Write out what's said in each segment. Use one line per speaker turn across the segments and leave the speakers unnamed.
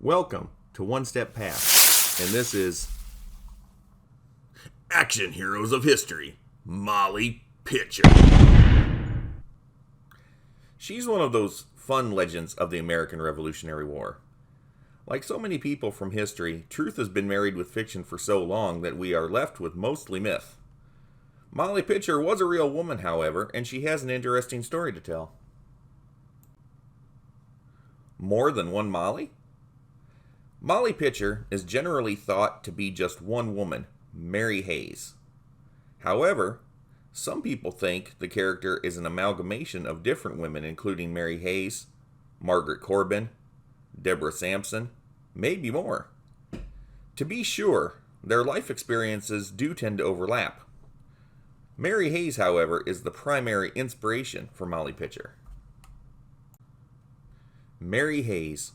Welcome to One Step Past, and this is Action Heroes of History, Molly Pitcher. She's one of those fun legends of the American Revolutionary War. Like so many people from history, truth has been married with fiction for so long that we are left with mostly myth. Molly Pitcher was a real woman, however, and she has an interesting story to tell. More than one Molly? Molly Pitcher is generally thought to be just one woman, Mary Hayes. However, some people think the character is an amalgamation of different women, including Mary Hayes, Margaret Corbin, Deborah Sampson, maybe more. To be sure, their life experiences do tend to overlap. Mary Hayes, however, is the primary inspiration for Molly Pitcher. Mary Hayes.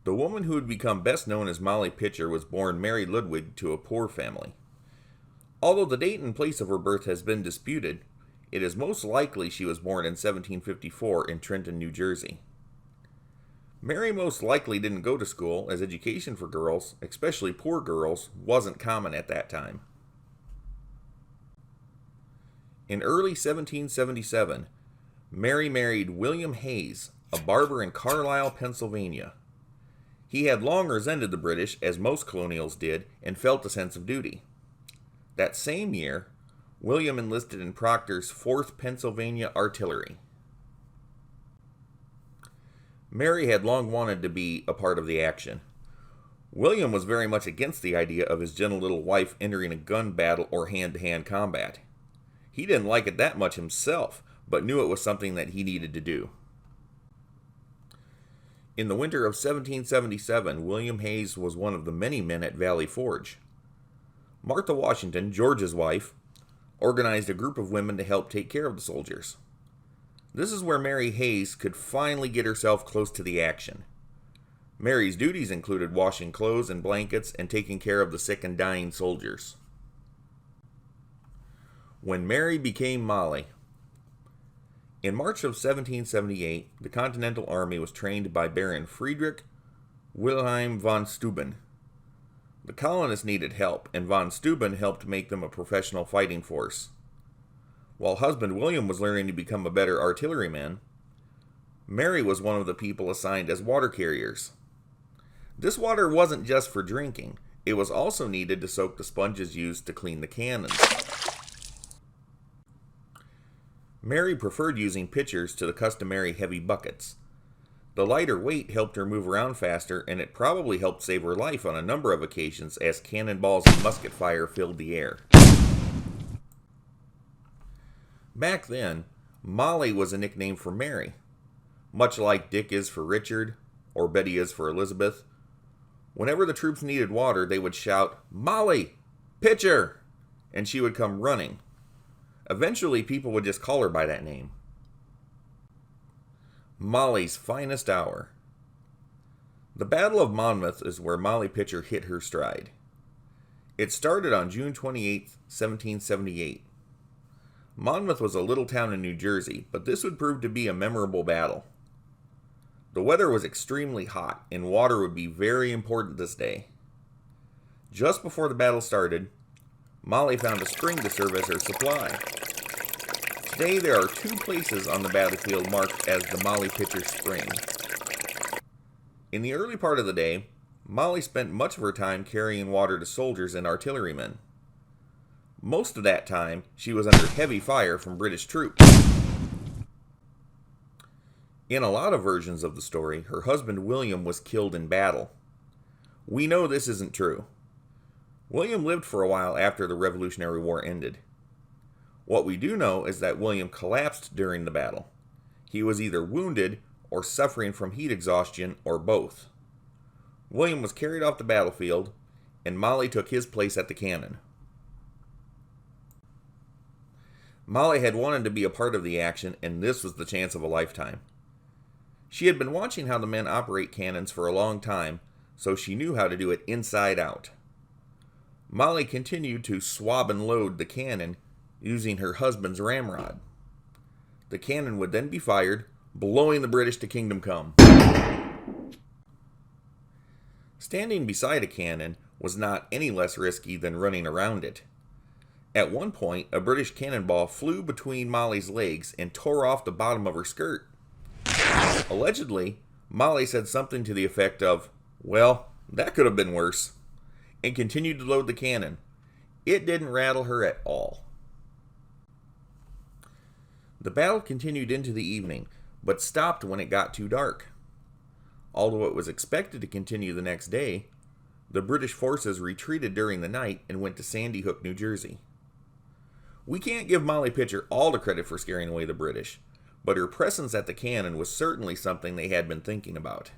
The woman who would become best known as Molly Pitcher was born Mary Ludwig to a poor family. Although the date and place of her birth has been disputed, it is most likely she was born in 1754 in Trenton, New Jersey. Mary most likely didn't go to school, as education for girls, especially poor girls, wasn't common at that time. In early 1777, Mary married William Hayes, a barber in Carlisle, Pennsylvania. He had long resented the British, as most colonials did, and felt a sense of duty. That same year, William enlisted in Proctor's 4th Pennsylvania Artillery. Mary had long wanted to be a part of the action. William was very much against the idea of his gentle little wife entering a gun battle or hand-to-hand combat. He didn't like it that much himself, but knew it was something that he needed to do. In the winter of 1777, William Hayes was one of the many men at Valley Forge. Martha Washington, George's wife, organized a group of women to help take care of the soldiers. This is where Mary Hayes could finally get herself close to the action. Mary's duties included washing clothes and blankets and taking care of the sick and dying soldiers. When Mary became Molly. In March of 1778, the Continental Army was trained by Baron Friedrich Wilhelm von Steuben. The colonists needed help, and von Steuben helped make them a professional fighting force. While husband William was learning to become a better artilleryman, Mary was one of the people assigned as water carriers. This water wasn't just for drinking, it was also needed to soak the sponges used to clean the cannons. Mary preferred using pitchers to the customary heavy buckets. The lighter weight helped her move around faster, and it probably helped save her life on a number of occasions as cannonballs and musket fire filled the air. Back then, Molly was a nickname for Mary, much like Dick is for Richard, or Betty is for Elizabeth. Whenever the troops needed water, they would shout, "Molly! Pitcher!" and she would come running. Eventually, people would just call her by that name. Molly's finest hour. The Battle of Monmouth is where Molly Pitcher hit her stride. It started on June 28, 1778. Monmouth was a little town in New Jersey, but this would prove to be a memorable battle. The weather was extremely hot, and water would be very important this day. Just before the battle started, Molly found a spring to serve as her supply. Today there are 2 places on the battlefield marked as the Molly Pitcher Spring. In the early part of the day, Molly spent much of her time carrying water to soldiers and artillerymen. Most of that time, she was under heavy fire from British troops. In a lot of versions of the story, her husband William was killed in battle. We know this isn't true. William lived for a while after the Revolutionary War ended. What we do know is that William collapsed during the battle. He was either wounded or suffering from heat exhaustion, or both. William was carried off the battlefield, and Molly took his place at the cannon. Molly had wanted to be a part of the action, and this was the chance of a lifetime. She had been watching how the men operate cannons for a long time, so she knew how to do it inside out. Molly continued to swab and load the cannon using her husband's ramrod. The cannon would then be fired, blowing the British to kingdom come. Standing beside a cannon was not any less risky than running around it. At one point, a British cannonball flew between Molly's legs and tore off the bottom of her skirt. Allegedly, Molly said something to the effect of, "Well, that could have been worse," and continued to load the cannon. It didn't rattle her at all. The battle continued into the evening, but stopped when it got too dark. Although it was expected to continue the next day, the British forces retreated during the night and went to Sandy Hook, New Jersey. We can't give Molly Pitcher all the credit for scaring away the British, but her presence at the cannon was certainly something they had been thinking about.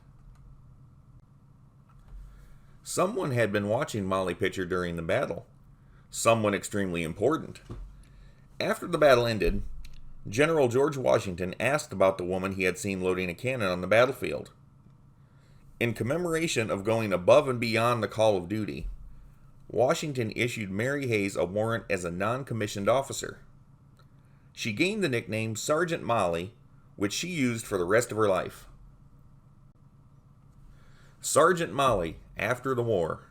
Someone had been watching Molly Pitcher during the battle. Someone extremely important. After the battle ended, General George Washington asked about the woman he had seen loading a cannon on the battlefield. In commemoration of going above and beyond the call of duty, Washington issued Mary Hayes a warrant as a non-commissioned officer. She gained the nickname Sergeant Molly, which she used for the rest of her life. Sergeant Molly after the war.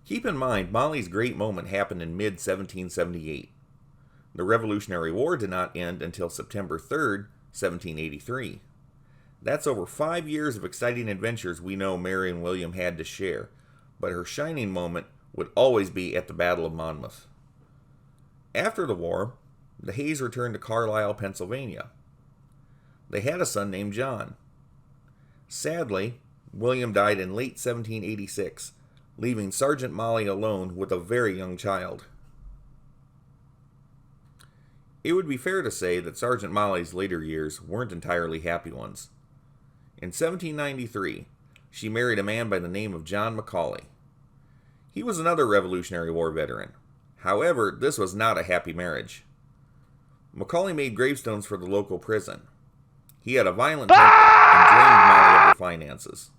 Keep in mind, Molly's great moment happened in mid-1778. The Revolutionary War did not end until September 3rd, 1783. That's over 5 years of exciting adventures we know Mary and William had to share, but her shining moment would always be at the Battle of Monmouth. After the war, the Hayes returned to Carlisle, Pennsylvania. They had a son named John. Sadly, William died in late 1786, leaving Sergeant Molly alone with a very young child. It would be fair to say that Sergeant Molly's later years weren't entirely happy ones. In 1793, she married a man by the name of John Macaulay. He was another Revolutionary War veteran. However, this was not a happy marriage. Macaulay made gravestones for the local prison. He had a violent temper and drained Molly of her finances.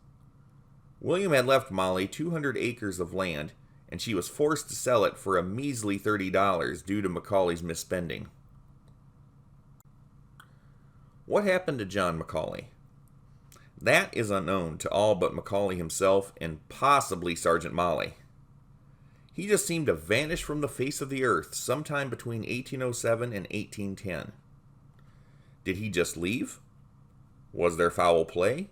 William had left Molly 200 acres of land, and she was forced to sell it for a measly $30 due to Macaulay's misspending. What happened to John Macaulay? That is unknown to all but Macaulay himself and possibly Sergeant Molly. He just seemed to vanish from the face of the earth sometime between 1807 and 1810. Did he just leave? Was there foul play?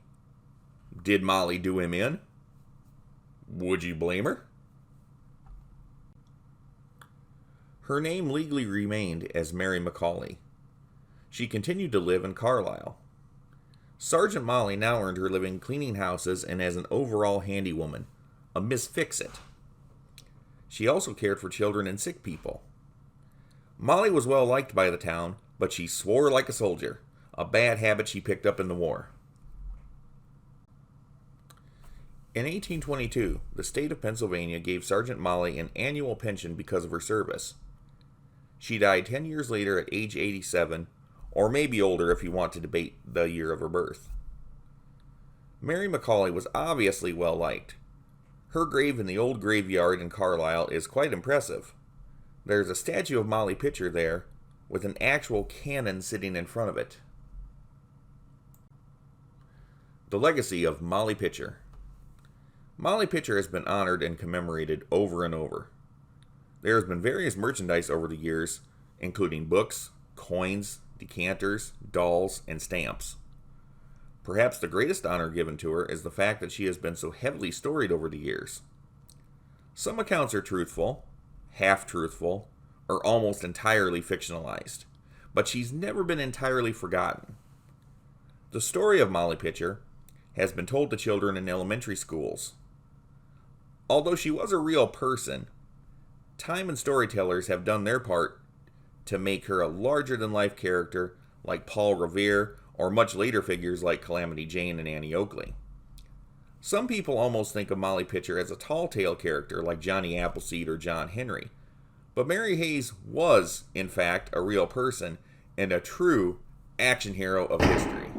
Did Molly do him in? Would you blame her? Her name legally remained as Mary Macaulay. She continued to live in Carlisle. Sergeant Molly now earned her living cleaning houses and as an overall handy woman, a Miss Fix-It. She also cared for children and sick people. Molly was well liked by the town, but she swore like a soldier, a bad habit she picked up in the war. In 1822, the state of Pennsylvania gave Sergeant Molly an annual pension because of her service. She died 10 years later at age 87, or maybe older if you want to debate the year of her birth. Mary Macaulay was obviously well liked. Her grave in the old graveyard in Carlisle is quite impressive. There's a statue of Molly Pitcher there, with an actual cannon sitting in front of it. The legacy of Molly Pitcher. Molly Pitcher has been honored and commemorated over and over. There has been various merchandise over the years, including books, coins, decanters, dolls, and stamps. Perhaps the greatest honor given to her is the fact that she has been so heavily storied over the years. Some accounts are truthful, half-truthful, or almost entirely fictionalized, but she's never been entirely forgotten. The story of Molly Pitcher has been told to children in elementary schools. Although she was a real person, time and storytellers have done their part to make her a larger-than-life character like Paul Revere or much later figures like Calamity Jane and Annie Oakley. Some people almost think of Molly Pitcher as a tall-tale character like Johnny Appleseed or John Henry, but Mary Hayes was, in fact, a real person and a true action hero of history.